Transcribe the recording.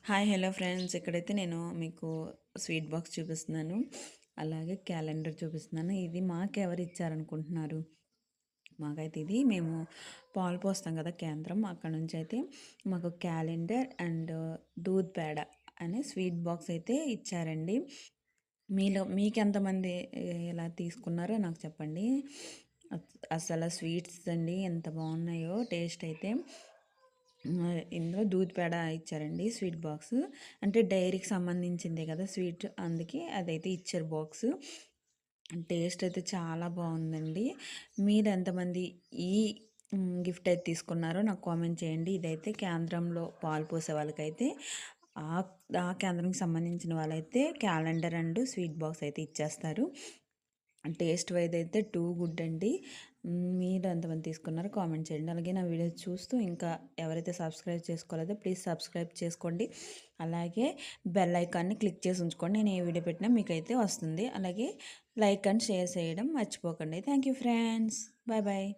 Hi hello friends, ఇక్కడైతే నేను మీకు స్వీట్ బాక్స్ చూపిస్తున్నాను. అలాగే క్యాలెండర్ చూపిస్తున్నాను. ఇది మాకు ఎవరు ఇచ్చారనుకుంటున్నారు? మాకైతే ఇది మేము పాలు పోస్తాం కదా కేంద్రం, అక్కడ నుంచి అయితే మాకు క్యాలెండర్ అండ్ దూద్ పేడ అనే స్వీట్ బాక్స్ అయితే ఇచ్చారండి. మీలో మీకు ఎంతమంది ఇలా తీసుకున్నారో నాకు చెప్పండి. అసలు స్వీట్స్ అండి ఎంత బాగున్నాయో టేస్ట్ అయితే. ఇందులో దూద్ పేడ ఇచ్చారండి స్వీట్ బాక్స్. అంటే డైరీకి సంబంధించిందే కదా స్వీట్, అందుకే అదైతే ఇచ్చారు బాక్స్. టేస్ట్ అయితే చాలా బాగుందండి. మీరు ఎంతమంది ఈ గిఫ్ట్ అయితే తీసుకున్నారో నాకు కామెంట్ చేయండి. ఇదైతే కేంద్రంలో పాలు పోసే వాళ్ళకైతే ఆ ఆ కేంద్రానికి సంబంధించిన వాళ్ళైతే క్యాలెండర్ అండ్ స్వీట్ బాక్స్ అయితే ఇచ్చేస్తారు. టేస్ట్ వైజ్ అయితే టూ గుడ్ అండి. మీరు ఎంతమంది తీసుకున్నారో కామెంట్ చేయండి. అలాగే నా వీడియో చూస్తూ ఇంకా ఎవరైతే సబ్స్క్రైబ్ చేసుకోలేదో ప్లీజ్ సబ్స్క్రైబ్ చేసుకోండి. అలాగే బెల్ ఐకాన్ని క్లిక్ చేసి ఉంచుకోండి. నేను ఏ వీడియో పెట్టినా మీకైతే వస్తుంది. అలాగే లైక్ అండ్ షేర్ చేయడం మర్చిపోకండి. Thank you friends. Bye bye.